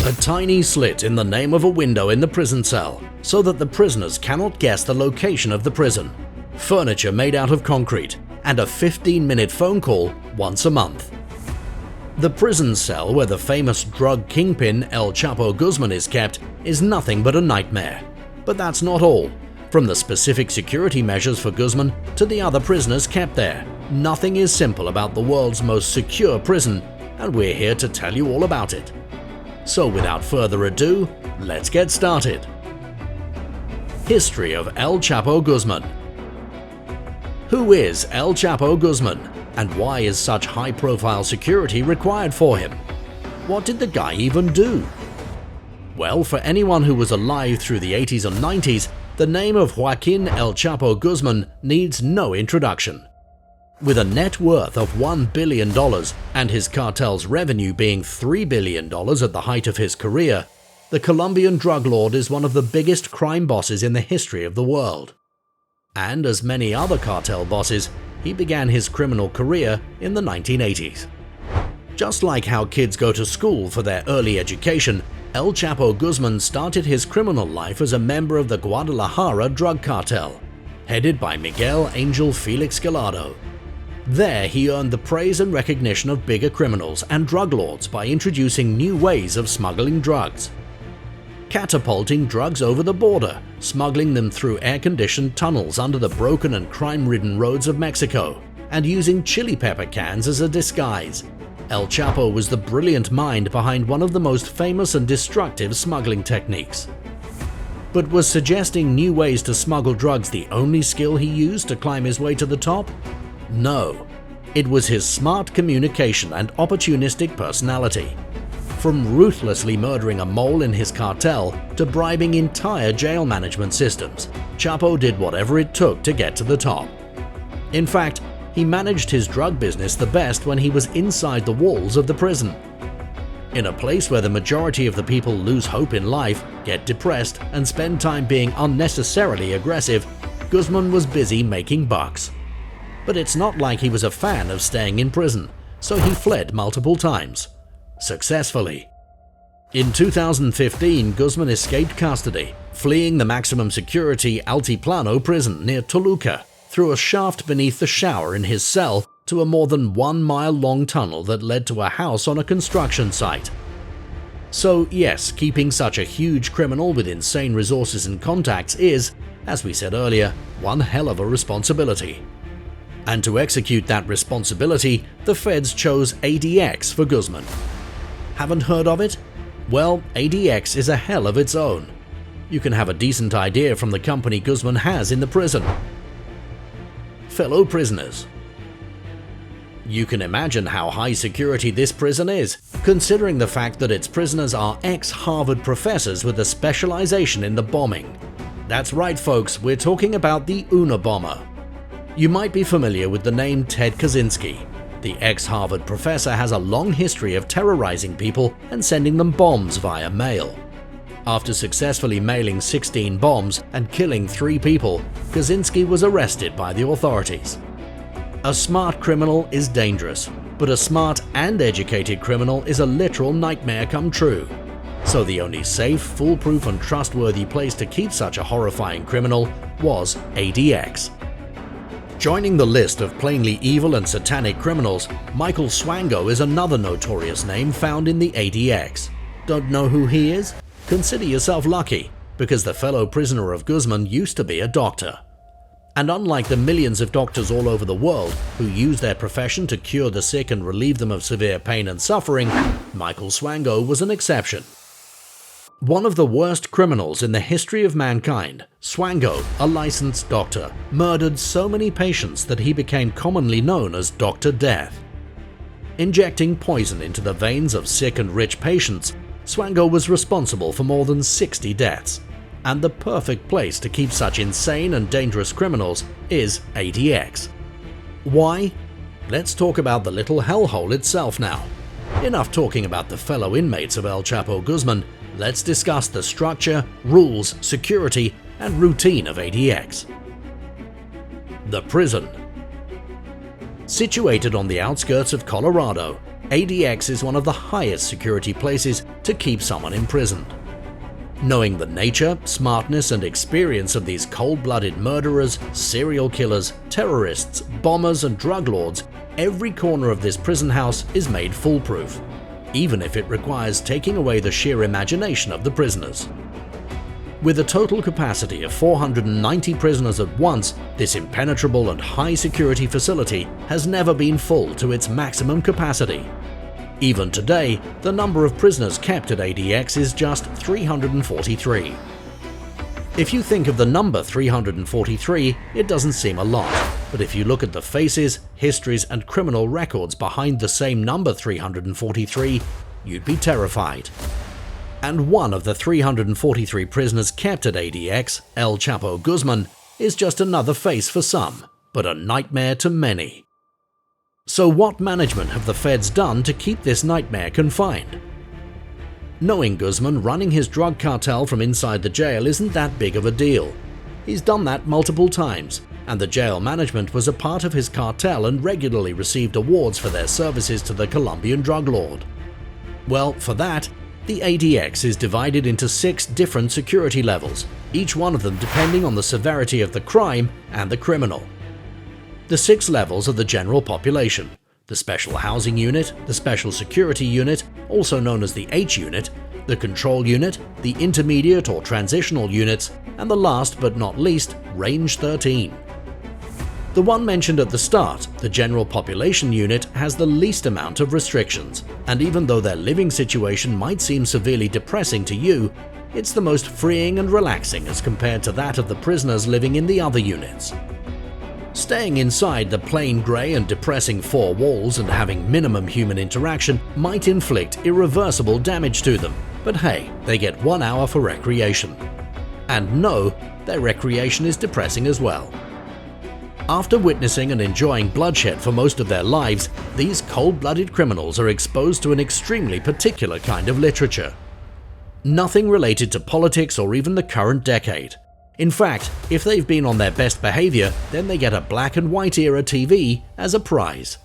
A tiny slit in the name of a window in the prison cell, so that the prisoners cannot guess the location of the prison. Furniture made out of concrete, and a 15-minute phone call once a month. The prison cell where the famous drug kingpin El Chapo Guzman is kept is nothing but a nightmare. But that's not all. From the specific security measures for Guzman to the other prisoners kept there, nothing is simple about the world's most secure prison, and we're here to tell you all about it. So without further ado, let's get started. History of El Chapo Guzman. Who is El Chapo Guzman, and why is such high-profile security required for him? What did the guy even do? Well, for anyone who was alive through the 80s and 90s, the name of Joaquin El Chapo Guzman needs no introduction. With a net worth of $1 billion and his cartel's revenue being $3 billion at the height of his career, the Colombian drug lord is one of the biggest crime bosses in the history of the world. And as many other cartel bosses, he began his criminal career in the 1980s. Just like how kids go to school for their early education, El Chapo Guzman started his criminal life as a member of the Guadalajara drug cartel, headed by Miguel Angel Felix Gallardo. There he earned the praise and recognition of bigger criminals and drug lords by introducing new ways of smuggling drugs. Catapulting drugs over the border, smuggling them through air-conditioned tunnels under the broken and crime-ridden roads of Mexico, and using chili pepper cans as a disguise. El Chapo was the brilliant mind behind one of the most famous and destructive smuggling techniques. But was suggesting new ways to smuggle drugs the only skill he used to climb his way to the top? No. It was his smart communication and opportunistic personality. From ruthlessly murdering a mole in his cartel to bribing entire jail management systems, Chapo did whatever it took to get to the top. In fact, he managed his drug business the best when he was inside the walls of the prison. In a place where the majority of the people lose hope in life, get depressed, and spend time being unnecessarily aggressive, Guzman was busy making bucks. But it's not like he was a fan of staying in prison, so he fled multiple times. Successfully. In 2015, Guzman escaped custody, fleeing the maximum security Altiplano prison near Toluca, through a shaft beneath the shower in his cell to a more than 1 mile long tunnel that led to a house on a construction site. So yes, keeping such a huge criminal with insane resources and contacts is, as we said earlier, one hell of a responsibility. And to execute that responsibility, the feds chose ADX for Guzman. Haven't heard of it? Well, ADX is a hell of its own. You can have a decent idea from the company Guzman has in the prison. Fellow prisoners. You can imagine how high security this prison is, considering the fact that its prisoners are ex-Harvard professors with a specialization in the bombing. That's right folks, we're talking about the Unabomber. You might be familiar with the name Ted Kaczynski. The ex-Harvard professor has a long history of terrorizing people and sending them bombs via mail. After successfully mailing 16 bombs and killing 3 people, Kaczynski was arrested by the authorities. A smart criminal is dangerous, but a smart and educated criminal is a literal nightmare come true. So the only safe, foolproof and trustworthy place to keep such a horrifying criminal was ADX. Joining the list of plainly evil and satanic criminals, Michael Swango is another notorious name found in the ADX. Don't know who he is? Consider yourself lucky, because the fellow prisoner of Guzman used to be a doctor. And unlike the millions of doctors all over the world who use their profession to cure the sick and relieve them of severe pain and suffering, Michael Swango was an exception. One of the worst criminals in the history of mankind, Swango, a licensed doctor, murdered so many patients that he became commonly known as Dr. Death. Injecting poison into the veins of sick and rich patients, Swango was responsible for more than 60 deaths. And the perfect place to keep such insane and dangerous criminals is ADX. Why? Let's talk about the little hellhole itself now. Enough talking about the fellow inmates of El Chapo Guzman, let's discuss the structure, rules, security, and routine of ADX. The prison. Situated on the outskirts of Colorado, ADX is one of the highest security places to keep someone imprisoned. Knowing the nature, smartness, and experience of these cold-blooded murderers, serial killers, terrorists, bombers, and drug lords, every corner of this prison house is made foolproof, even if it requires taking away the sheer imagination of the prisoners. With a total capacity of 490 prisoners at once, this impenetrable and high-security facility has never been full to its maximum capacity. Even today, the number of prisoners kept at ADX is just 343. If you think of the number 343, it doesn't seem a lot, but if you look at the faces, histories, and criminal records behind the same number 343, you'd be terrified. And one of the 343 prisoners kept at ADX, El Chapo Guzman, is just another face for some, but a nightmare to many. So what management have the feds done to keep this nightmare confined? Knowing Guzman running his drug cartel from inside the jail isn't that big of a deal. He's done that multiple times, and the jail management was a part of his cartel and regularly received awards for their services to the Colombian drug lord. Well, for that, the ADX is divided into 6 different security levels, each one of them depending on the severity of the crime and the criminal. The 6 levels are the general population, the Special Housing Unit, the Special Security Unit, also known as the H Unit, the Control Unit, the Intermediate or Transitional Units, and the last but not least, Range 13. The one mentioned at the start, the General Population Unit, has the least amount of restrictions, and even though their living situation might seem severely depressing to you, it's the most freeing and relaxing as compared to that of the prisoners living in the other units. Staying inside the plain grey and depressing 4 walls and having minimum human interaction might inflict irreversible damage to them, but hey, they get 1 hour for recreation. And no, their recreation is depressing as well. After witnessing and enjoying bloodshed for most of their lives, these cold-blooded criminals are exposed to an extremely particular kind of literature. Nothing related to politics or even the current decade. In fact, if they've been on their best behavior, then they get a black and white era TV as a prize.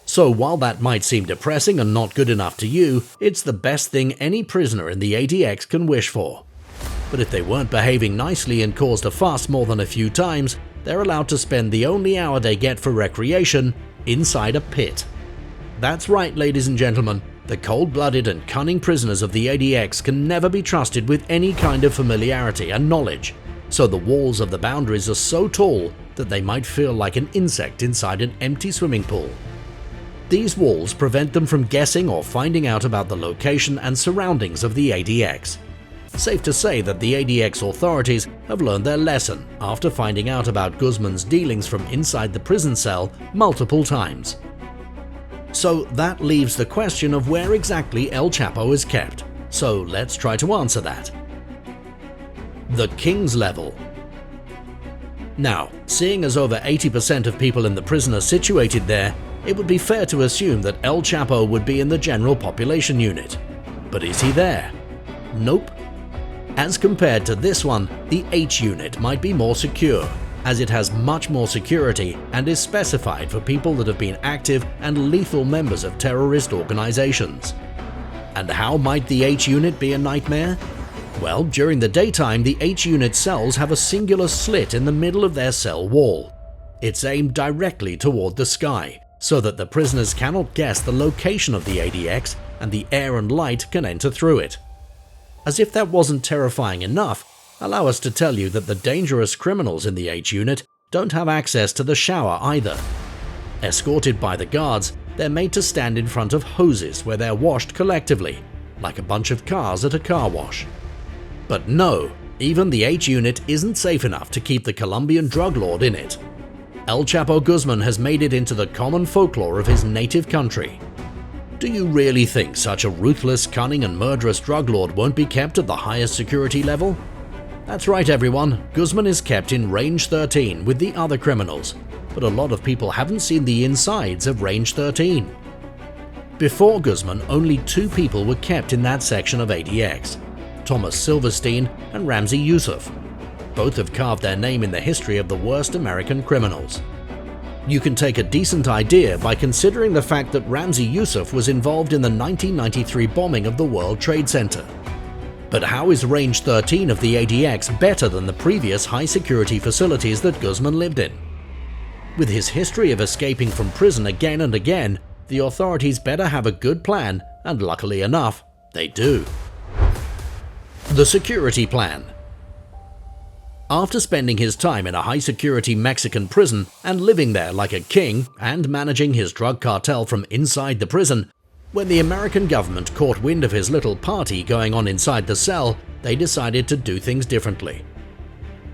So while that might seem depressing and not good enough to you, it's the best thing any prisoner in the ADX can wish for. But if they weren't behaving nicely and caused a fuss more than a few times, they're allowed to spend the only hour they get for recreation inside a pit. That's right, ladies and gentlemen. The cold-blooded and cunning prisoners of the ADX can never be trusted with any kind of familiarity and knowledge, so the walls of the boundaries are so tall that they might feel like an insect inside an empty swimming pool. These walls prevent them from guessing or finding out about the location and surroundings of the ADX. Safe to say that the ADX authorities have learned their lesson after finding out about Guzman's dealings from inside the prison cell multiple times. So that leaves the question of where exactly El Chapo is kept. So let's try to answer that. The King's Level. Now, seeing as over 80% of people in the prison are situated there, it would be fair to assume that El Chapo would be in the General Population Unit. But is he there? Nope. As compared to this one, the H Unit might be more secure, as it has much more security and is specified for people that have been active and lethal members of terrorist organizations. And how might the H Unit be a nightmare? Well, during the daytime, the H Unit cells have a singular slit in the middle of their cell wall. It's aimed directly toward the sky, so that the prisoners cannot guess the location of the ADX and the air and light can enter through it. As if that wasn't terrifying enough, allow us to tell you that the dangerous criminals in the H Unit don't have access to the shower either. Escorted by the guards, they're made to stand in front of hoses where they're washed collectively, like a bunch of cars at a car wash. But no, even the H Unit isn't safe enough to keep the Colombian drug lord in it. El Chapo Guzman has made it into the common folklore of his native country. Do you really think such a ruthless, cunning and murderous drug lord won't be kept at the highest security level? That's right everyone, Guzman is kept in Range 13 with the other criminals, but a lot of people haven't seen the insides of Range 13. Before Guzman, only 2 people were kept in that section of ADX, Thomas Silverstein and Ramzi Yusuf. Both have carved their name in the history of the worst American criminals. You can take a decent idea by considering the fact that Ramzi Youssef was involved in the 1993 bombing of the World Trade Center. But how is Range 13 of the ADX better than the previous high-security facilities that Guzman lived in? With his history of escaping from prison again and again, the authorities better have a good plan, and luckily enough, they do. The security plan. After spending his time in a high-security Mexican prison and living there like a king and managing his drug cartel from inside the prison, when the American government caught wind of his little party going on inside the cell, they decided to do things differently.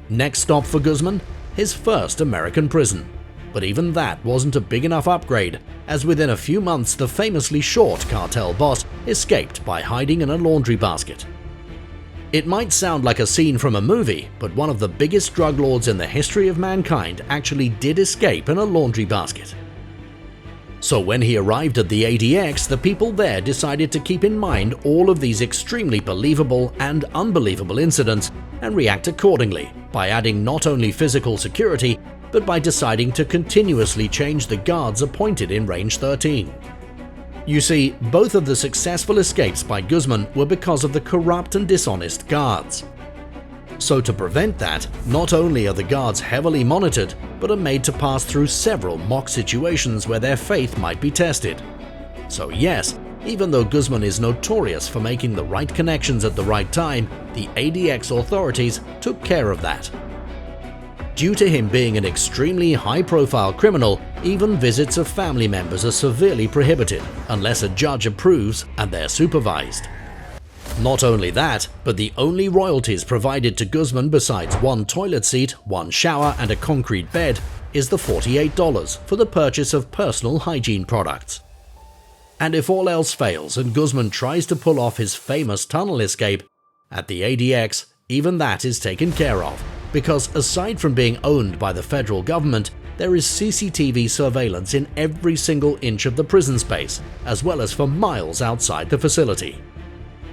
Next stop for Guzman? His first American prison. But even that wasn't a big enough upgrade, as within a few months the famously short cartel boss escaped by hiding in a laundry basket. It might sound like a scene from a movie, but one of the biggest drug lords in the history of mankind actually did escape in a laundry basket. So when he arrived at the ADX, the people there decided to keep in mind all of these extremely believable and unbelievable incidents and react accordingly by adding not only physical security, but by deciding to continuously change the guards appointed in Range 13. You see, both of the successful escapes by Guzman were because of the corrupt and dishonest guards. So to prevent that, not only are the guards heavily monitored, but are made to pass through several mock situations where their faith might be tested. So yes, even though Guzman is notorious for making the right connections at the right time, the ADX authorities took care of that. Due to him being an extremely high-profile criminal, even visits of family members are severely prohibited unless a judge approves and they're supervised. Not only that, but the only royalties provided to Guzman besides one toilet seat, one shower and a concrete bed is the $48 for the purchase of personal hygiene products. And if all else fails and Guzman tries to pull off his famous tunnel escape, at the ADX, even that is taken care of, because aside from being owned by the federal government, there is CCTV surveillance in every single inch of the prison space, as well as for miles outside the facility.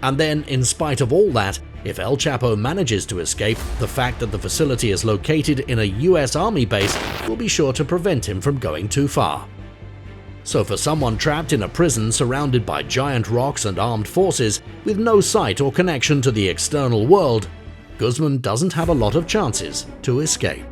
And then, in spite of all that, if El Chapo manages to escape, the fact that the facility is located in a US Army base will be sure to prevent him from going too far. So for someone trapped in a prison surrounded by giant rocks and armed forces, with no sight or connection to the external world, Guzman doesn't have a lot of chances to escape.